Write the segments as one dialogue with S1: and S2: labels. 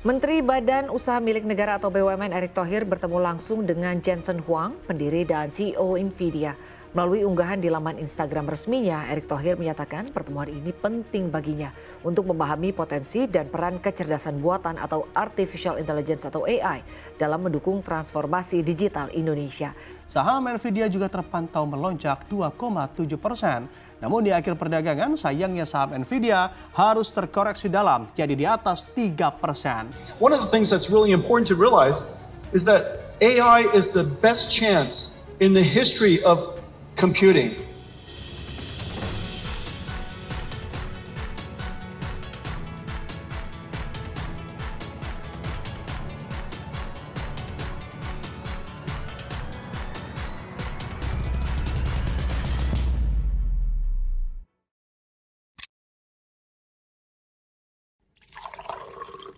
S1: Menteri Badan Usaha Milik Negara atau BUMN Erick Thohir bertemu langsung dengan Jensen Huang, pendiri dan CEO Nvidia. Melalui unggahan di laman Instagram resminya, Erick Thohir menyatakan pertemuan ini penting baginya untuk memahami potensi dan peran kecerdasan buatan atau Artificial Intelligence atau AI dalam mendukung transformasi digital Indonesia.
S2: Saham Nvidia juga terpantau melonjak 2,7%. Namun di akhir perdagangan, sayangnya saham Nvidia harus terkoreksi dalam, jadi di atas 3%.
S3: One of the things that's really important to realize is that AI is the best chance in the history of computing.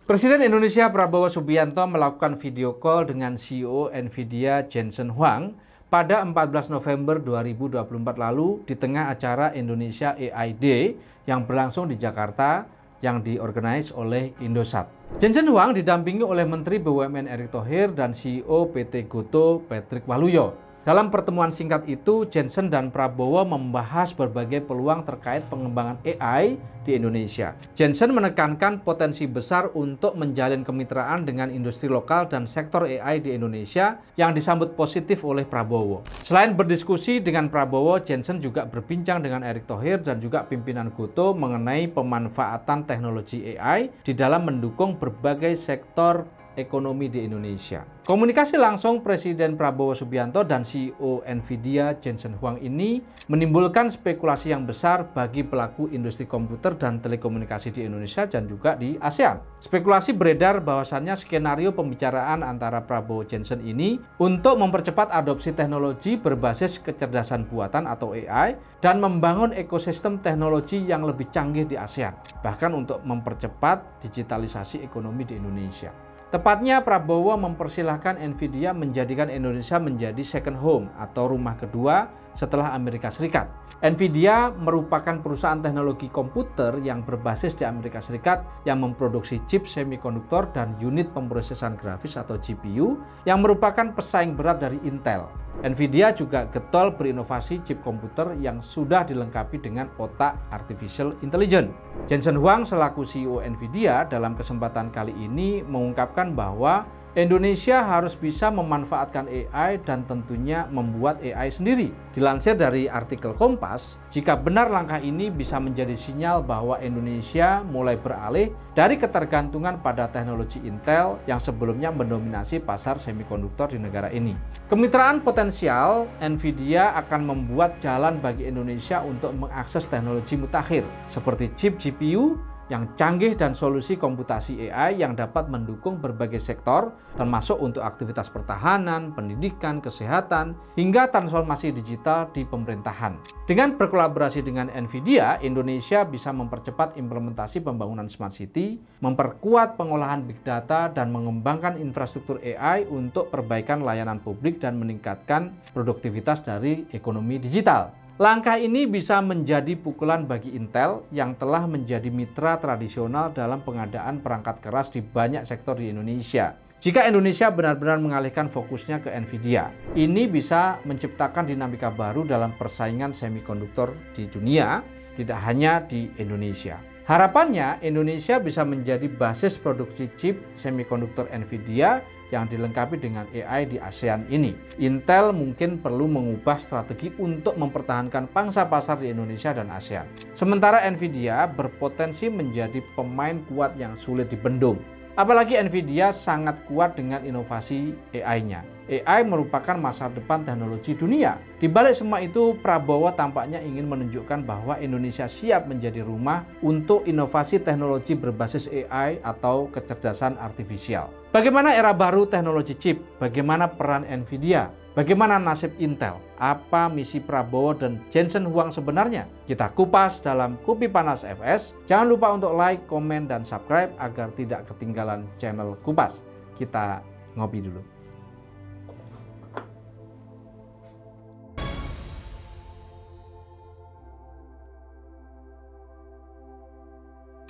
S4: Presiden Indonesia Prabowo Subianto melakukan video call dengan CEO Nvidia Jensen Huang pada 14 November 2024 lalu di tengah acara Indonesia AI Day yang berlangsung di Jakarta yang diorganize oleh Indosat. Jensen Huang didampingi oleh Menteri BUMN Erick Thohir dan CEO PT Gotoh Patrick Waluyo. Dalam pertemuan singkat itu, Jensen dan Prabowo membahas berbagai peluang terkait pengembangan AI di Indonesia. Jensen menekankan potensi besar untuk menjalin kemitraan dengan industri lokal dan sektor AI di Indonesia yang disambut positif oleh Prabowo. Selain berdiskusi dengan Prabowo, Jensen juga berbincang dengan Erick Thohir dan juga pimpinan Gotoh mengenai pemanfaatan teknologi AI di dalam mendukung berbagai sektor ekonomi di Indonesia. Komunikasi langsung Presiden Prabowo Subianto dan CEO Nvidia Jensen Huang ini menimbulkan spekulasi yang besar bagi pelaku industri komputer dan telekomunikasi di Indonesia dan juga di ASEAN. Spekulasi beredar bahwasannya skenario pembicaraan antara Prabowo Jensen ini untuk mempercepat adopsi teknologi berbasis kecerdasan buatan atau AI dan membangun ekosistem teknologi yang lebih canggih di ASEAN, bahkan untuk mempercepat digitalisasi ekonomi di Indonesia. Tepatnya Prabowo mempersilahkan Nvidia menjadikan Indonesia menjadi second home atau rumah kedua setelah Amerika Serikat. Nvidia merupakan perusahaan teknologi komputer yang berbasis di Amerika Serikat yang memproduksi chip semikonduktor dan unit pemrosesan grafis atau GPU yang merupakan pesaing berat dari Intel. Nvidia juga getol berinovasi chip komputer yang sudah dilengkapi dengan otak Artificial Intelligence. Jensen Huang selaku CEO Nvidia dalam kesempatan kali ini mengungkapkan bahwa Indonesia harus bisa memanfaatkan AI dan tentunya membuat AI sendiri. Dilansir dari artikel Kompas, jika benar langkah ini bisa menjadi sinyal bahwa Indonesia mulai beralih dari ketergantungan pada teknologi Intel yang sebelumnya mendominasi pasar semikonduktor di negara ini. Kemitraan potensial Nvidia akan membuat jalan bagi Indonesia untuk mengakses teknologi mutakhir seperti chip GPU yang canggih dan solusi komputasi AI yang dapat mendukung berbagai sektor, termasuk untuk aktivitas pertahanan, pendidikan, kesehatan, hingga transformasi digital di pemerintahan. Dengan berkolaborasi dengan Nvidia, Indonesia bisa mempercepat implementasi pembangunan Smart City, memperkuat pengolahan Big Data, dan mengembangkan infrastruktur AI untuk perbaikan layanan publik dan meningkatkan produktivitas dari ekonomi digital. Langkah ini bisa menjadi pukulan bagi Intel yang telah menjadi mitra tradisional dalam pengadaan perangkat keras di banyak sektor di Indonesia. Jika Indonesia benar-benar mengalihkan fokusnya ke Nvidia, ini bisa menciptakan dinamika baru dalam persaingan semikonduktor di dunia, tidak hanya di Indonesia. Harapannya, Indonesia bisa menjadi basis produksi chip semikonduktor Nvidia yang dilengkapi dengan AI di ASEAN ini. Intel mungkin perlu mengubah strategi untuk mempertahankan pangsa pasar di Indonesia dan ASEAN. Sementara Nvidia berpotensi menjadi pemain kuat yang sulit dibendung. Apalagi Nvidia sangat kuat dengan inovasi AI-nya. AI merupakan masa depan teknologi dunia. Di balik semua itu, Prabowo tampaknya ingin menunjukkan bahwa Indonesia siap menjadi rumah untuk inovasi teknologi berbasis AI atau kecerdasan artifisial. Bagaimana era baru teknologi chip? Bagaimana peran Nvidia? Bagaimana nasib Intel? Apa misi Prabowo dan Jensen Huang sebenarnya? Kita kupas dalam Kupi Panas FS. Jangan lupa untuk like, komen, dan subscribe agar tidak ketinggalan channel Kupas. Kita ngopi dulu.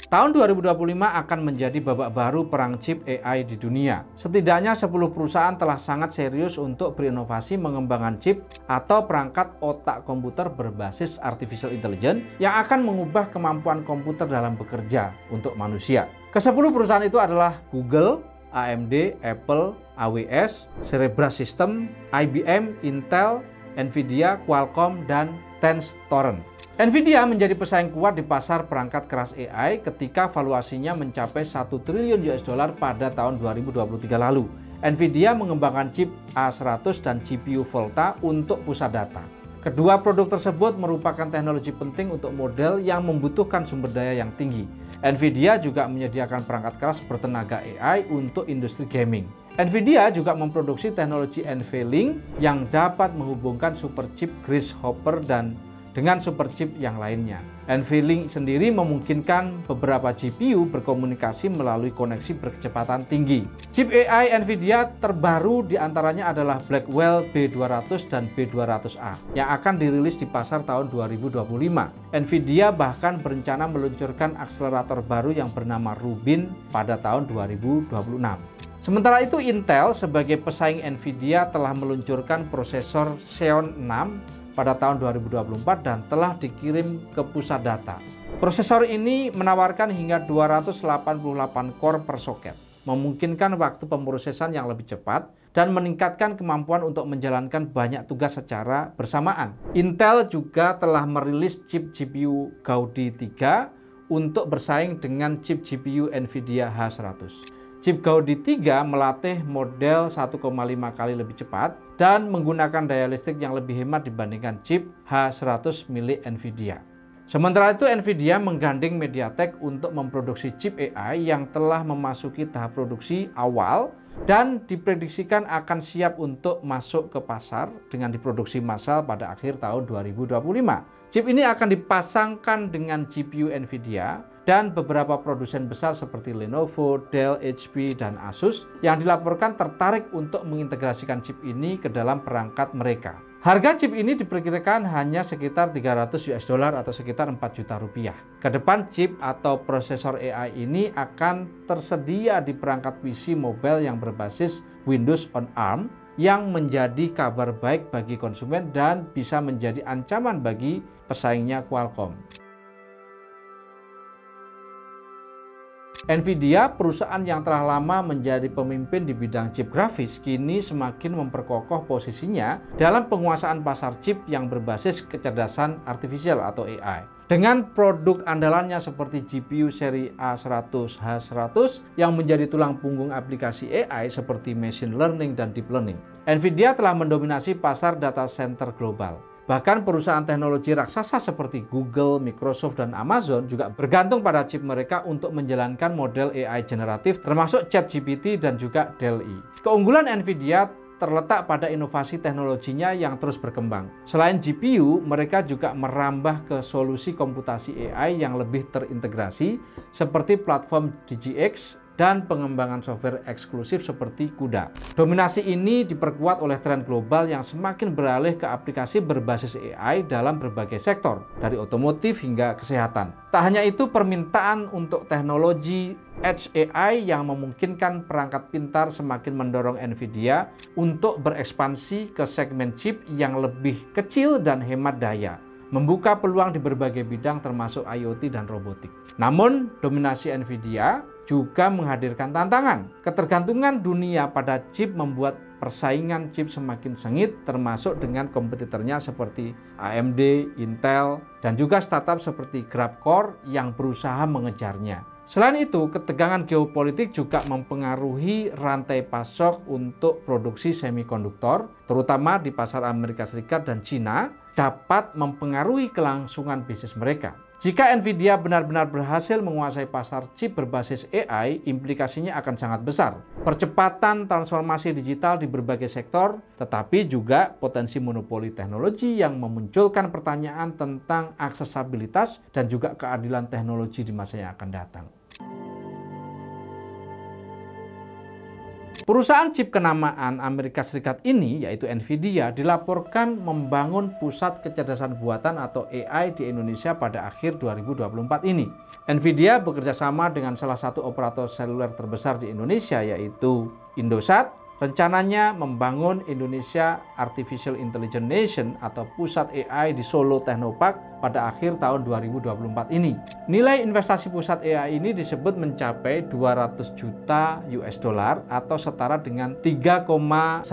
S4: Tahun 2025 akan menjadi babak baru perang chip AI di dunia. Setidaknya 10 perusahaan telah sangat serius untuk berinovasi mengembangkan chip atau perangkat otak komputer berbasis artificial intelligence yang akan mengubah kemampuan komputer dalam bekerja untuk manusia. Ke-10 perusahaan itu adalah Google, AMD, Apple, AWS, Cerebras Systems, IBM, Intel, Nvidia, Qualcomm, dan Tenstorrent. Nvidia menjadi pesaing kuat di pasar perangkat keras AI ketika valuasinya mencapai 1 triliun US dollar pada tahun 2023 lalu. Nvidia mengembangkan chip A100 dan GPU Volta untuk pusat data. Kedua produk tersebut merupakan teknologi penting untuk model yang membutuhkan sumber daya yang tinggi. Nvidia juga menyediakan perangkat keras bertenaga AI untuk industri gaming. Nvidia juga memproduksi teknologi NVLink yang dapat menghubungkan superchip Grace Hopper dengan superchip yang lainnya. NVLink sendiri memungkinkan beberapa GPU berkomunikasi melalui koneksi berkecepatan tinggi. Chip AI Nvidia terbaru diantaranya adalah Blackwell B200 dan B200A yang akan dirilis di pasar tahun 2025. Nvidia bahkan berencana meluncurkan akselerator baru yang bernama Rubin pada tahun 2026. Sementara itu, Intel sebagai pesaing Nvidia telah meluncurkan prosesor Xeon 6 pada tahun 2024 dan telah dikirim ke pusat data. Prosesor ini menawarkan hingga 288 core per soket, memungkinkan waktu pemrosesan yang lebih cepat dan meningkatkan kemampuan untuk menjalankan banyak tugas secara bersamaan. Intel juga telah merilis chip GPU Gaudi 3 untuk bersaing dengan chip GPU Nvidia H100. Chip Gaudi 3 melatih model 1,5 kali lebih cepat dan menggunakan daya listrik yang lebih hemat dibandingkan chip H100 milik Nvidia. Sementara itu, Nvidia menggandeng MediaTek untuk memproduksi chip AI yang telah memasuki tahap produksi awal dan diprediksikan akan siap untuk masuk ke pasar dengan diproduksi massal pada akhir tahun 2025. Chip ini akan dipasangkan dengan GPU Nvidia dan beberapa produsen besar seperti Lenovo, Dell, HP, dan Asus yang dilaporkan tertarik untuk mengintegrasikan chip ini ke dalam perangkat mereka. Harga chip ini diperkirakan hanya sekitar 300 US dollar atau sekitar 4 juta rupiah. Kedepan chip atau prosesor AI ini akan tersedia di perangkat PC mobile yang berbasis Windows on ARM yang menjadi kabar baik bagi konsumen dan bisa menjadi ancaman bagi pesaingnya Qualcomm. Nvidia, perusahaan yang telah lama menjadi pemimpin di bidang chip grafis, kini semakin memperkokoh posisinya dalam penguasaan pasar chip yang berbasis kecerdasan artifisial atau AI. Dengan produk andalannya seperti GPU seri A100, H100 yang menjadi tulang punggung aplikasi AI seperti machine learning dan deep learning, Nvidia telah mendominasi pasar data center global. Bahkan perusahaan teknologi raksasa seperti Google, Microsoft, dan Amazon juga bergantung pada chip mereka untuk menjalankan model AI generatif termasuk ChatGPT dan juga DALL-E. Keunggulan Nvidia terletak pada inovasi teknologinya yang terus berkembang. Selain GPU, mereka juga merambah ke solusi komputasi AI yang lebih terintegrasi seperti platform DGX dan pengembangan software eksklusif seperti CUDA. Dominasi ini diperkuat oleh tren global yang semakin beralih ke aplikasi berbasis AI dalam berbagai sektor, dari otomotif hingga kesehatan. Tak hanya itu, permintaan untuk teknologi Edge AI yang memungkinkan perangkat pintar semakin mendorong Nvidia untuk berekspansi ke segmen chip yang lebih kecil dan hemat daya, membuka peluang di berbagai bidang termasuk IoT dan robotik. Namun, dominasi Nvidia juga menghadirkan tantangan. Ketergantungan dunia pada chip membuat persaingan chip semakin sengit, termasuk dengan kompetitornya seperti AMD, Intel, dan juga startup seperti GrabCore yang berusaha mengejarnya. Selain itu, ketegangan geopolitik juga mempengaruhi rantai pasok untuk produksi semikonduktor, terutama di pasar Amerika Serikat dan Cina, dapat mempengaruhi kelangsungan bisnis mereka. Jika Nvidia benar-benar berhasil menguasai pasar chip berbasis AI, implikasinya akan sangat besar. Percepatan transformasi digital di berbagai sektor, tetapi juga potensi monopoli teknologi yang memunculkan pertanyaan tentang aksesabilitas dan juga keadilan teknologi di masa yang akan datang. Perusahaan chip kenamaan Amerika Serikat ini, yaitu Nvidia, dilaporkan membangun pusat kecerdasan buatan atau AI di Indonesia pada akhir 2024 ini. Nvidia bekerja sama dengan salah satu operator seluler terbesar di Indonesia, yaitu Indosat. Rencananya membangun Indonesia Artificial Intelligence Nation atau pusat AI di Solo Technopark pada akhir tahun 2024 ini. Nilai investasi pusat AI ini disebut mencapai 200 juta US dollar atau setara dengan 3,17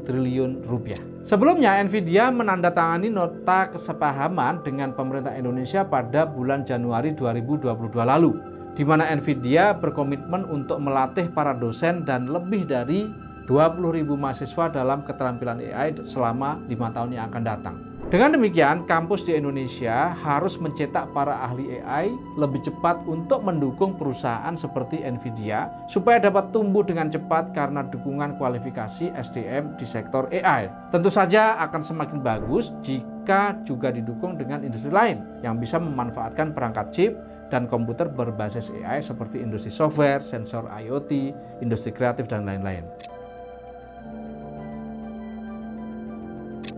S4: triliun rupiah. Sebelumnya, Nvidia menandatangani nota kesepahaman dengan pemerintah Indonesia pada bulan Januari 2022 lalu, di mana Nvidia berkomitmen untuk melatih para dosen dan lebih dari 20.000 mahasiswa dalam keterampilan AI selama 5 tahun yang akan datang. Dengan demikian, kampus di Indonesia harus mencetak para ahli AI lebih cepat untuk mendukung perusahaan seperti Nvidia supaya dapat tumbuh dengan cepat karena dukungan kualifikasi SDM di sektor AI. Tentu saja akan semakin bagus jika juga didukung dengan industri lain yang bisa memanfaatkan perangkat chip dan komputer berbasis AI seperti industri software, sensor IoT, industri kreatif, dan lain-lain.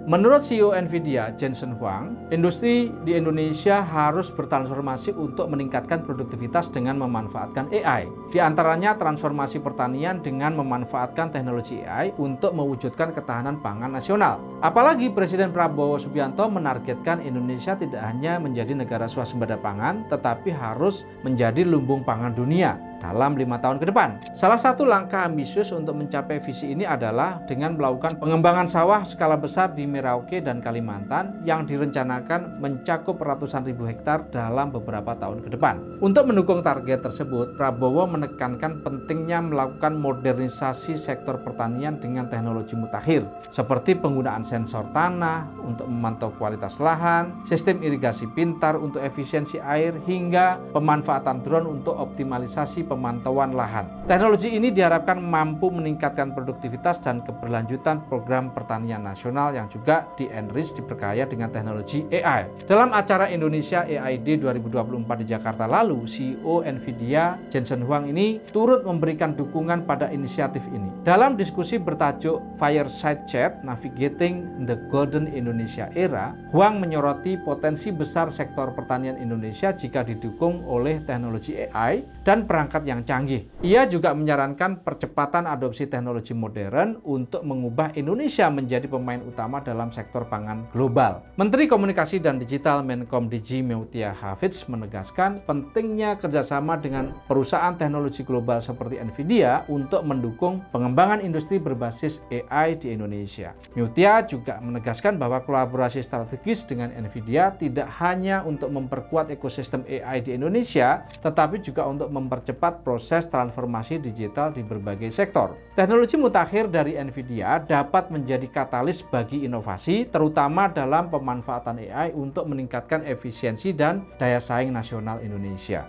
S4: Menurut CEO Nvidia, Jensen Huang, industri di Indonesia harus bertransformasi untuk meningkatkan produktivitas dengan memanfaatkan AI. Di antaranya transformasi pertanian dengan memanfaatkan teknologi AI untuk mewujudkan ketahanan pangan nasional. Apalagi Presiden Prabowo Subianto menargetkan Indonesia tidak hanya menjadi negara swasembada pangan, tetapi harus menjadi lumbung pangan dunia dalam 5 tahun ke depan. Salah satu langkah ambisius untuk mencapai visi ini adalah dengan melakukan pengembangan sawah skala besar di Merauke dan Kalimantan yang direncanakan mencakup ratusan ribu hektar dalam beberapa tahun ke depan. Untuk mendukung target tersebut, Prabowo menekankan pentingnya melakukan modernisasi sektor pertanian dengan teknologi mutakhir, seperti penggunaan sensor tanah untuk memantau kualitas lahan, sistem irigasi pintar untuk efisiensi air, hingga pemanfaatan drone untuk optimalisasi pemantauan lahan. Teknologi ini diharapkan mampu meningkatkan produktivitas dan keberlanjutan program pertanian nasional yang juga di-enrich diperkaya dengan teknologi AI. Dalam acara Indonesia AI Day 2024 di Jakarta lalu, CEO Nvidia Jensen Huang ini turut memberikan dukungan pada inisiatif ini. Dalam diskusi bertajuk Fireside Chat Navigating the Golden Indonesia Era, Huang menyoroti potensi besar sektor pertanian Indonesia jika didukung oleh teknologi AI dan perangkat yang canggih. Ia juga menyarankan percepatan adopsi teknologi modern untuk mengubah Indonesia menjadi pemain utama dalam sektor pangan global. Menteri Komunikasi dan Digital Menkom Digi Meutia Hafidz menegaskan pentingnya kerjasama dengan perusahaan teknologi global seperti Nvidia untuk mendukung pengembangan industri berbasis AI di Indonesia. Meutia juga menegaskan bahwa kolaborasi strategis dengan Nvidia tidak hanya untuk memperkuat ekosistem AI di Indonesia, tetapi juga untuk mempercepat proses transformasi digital di berbagai sektor. Teknologi mutakhir dari Nvidia dapat menjadi katalis bagi inovasi, terutama dalam pemanfaatan AI untuk meningkatkan efisiensi dan daya saing nasional Indonesia.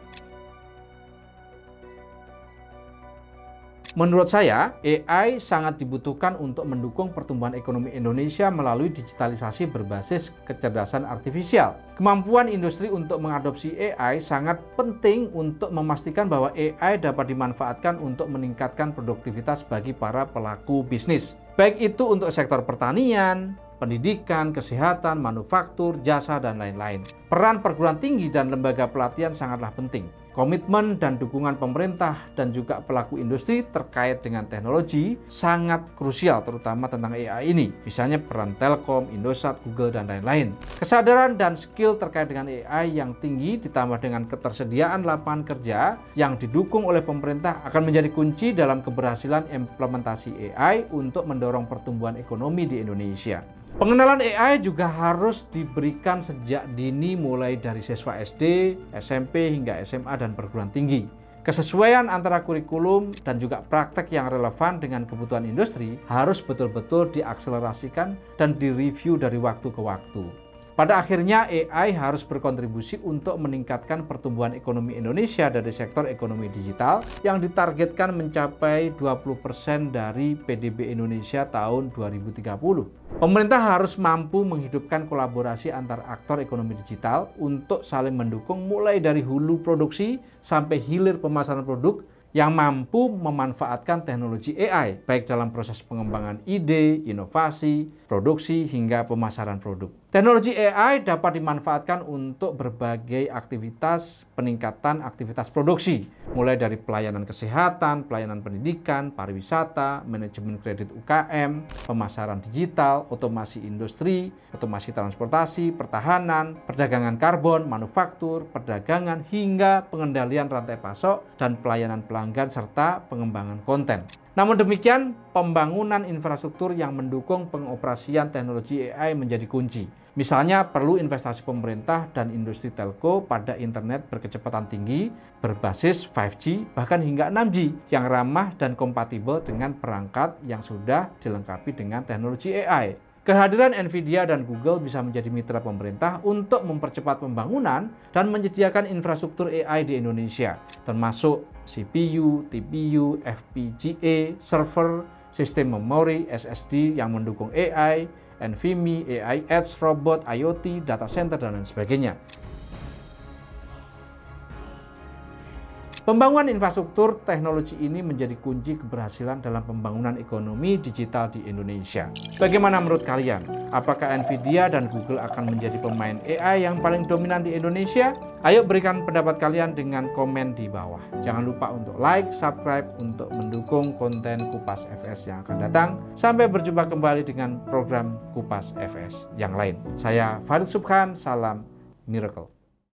S4: Menurut saya, AI sangat dibutuhkan untuk mendukung pertumbuhan ekonomi Indonesia melalui digitalisasi berbasis kecerdasan artifisial. Kemampuan industri untuk mengadopsi AI sangat penting untuk memastikan bahwa AI dapat dimanfaatkan untuk meningkatkan produktivitas bagi para pelaku bisnis. Baik itu untuk sektor pertanian, pendidikan, kesehatan, manufaktur, jasa, dan lain-lain. Peran perguruan tinggi dan lembaga pelatihan sangatlah penting. Komitmen dan dukungan pemerintah dan juga pelaku industri terkait dengan teknologi sangat krusial, terutama tentang AI ini. Misalnya peran Telkom, Indosat, Google, dan lain-lain. Kesadaran dan skill terkait dengan AI yang tinggi ditambah dengan ketersediaan lapangan kerja yang didukung oleh pemerintah akan menjadi kunci dalam keberhasilan implementasi AI untuk mendorong pertumbuhan ekonomi di Indonesia. Pengenalan AI juga harus diberikan sejak dini mulai dari siswa SD, SMP, hingga SMA dan perguruan tinggi. Kesesuaian antara kurikulum dan juga praktek yang relevan dengan kebutuhan industri harus betul-betul diakselerasikan dan direview dari waktu ke waktu. Pada akhirnya AI harus berkontribusi untuk meningkatkan pertumbuhan ekonomi Indonesia dari sektor ekonomi digital yang ditargetkan mencapai 20% dari PDB Indonesia tahun 2030. Pemerintah harus mampu menghidupkan kolaborasi antar aktor ekonomi digital untuk saling mendukung mulai dari hulu produksi sampai hilir pemasaran produk yang mampu memanfaatkan teknologi AI, baik dalam proses pengembangan ide, inovasi, produksi, hingga pemasaran produk. Teknologi AI dapat dimanfaatkan untuk berbagai aktivitas peningkatan aktivitas produksi, mulai dari pelayanan kesehatan, pelayanan pendidikan, pariwisata, manajemen kredit UKM, pemasaran digital, otomasi industri, otomasi transportasi, pertahanan, perdagangan karbon, manufaktur, perdagangan, hingga pengendalian rantai pasok dan pelayanan pelanggan serta pengembangan konten. Namun demikian, pembangunan infrastruktur yang mendukung pengoperasian teknologi AI menjadi kunci. Misalnya perlu investasi pemerintah dan industri telco pada internet berkecepatan tinggi, berbasis 5G, bahkan hingga 6G yang ramah dan kompatibel dengan perangkat yang sudah dilengkapi dengan teknologi AI. Kehadiran NVIDIA dan Google bisa menjadi mitra pemerintah untuk mempercepat pembangunan dan menyediakan infrastruktur AI di Indonesia, termasuk CPU, TPU, FPGA, server, sistem memori, SSD yang mendukung AI, NVMe, AI Edge, robot, IoT, data center, dan lain sebagainya. Pembangunan infrastruktur teknologi ini menjadi kunci keberhasilan dalam pembangunan ekonomi digital di Indonesia. Bagaimana menurut kalian? Apakah NVIDIA dan Google akan menjadi pemain AI yang paling dominan di Indonesia? Ayo berikan pendapat kalian dengan komen di bawah. Jangan lupa untuk like, subscribe untuk mendukung konten Kupas FS yang akan datang. Sampai berjumpa kembali dengan program Kupas FS yang lain. Saya Farid Subhan, salam Miracle.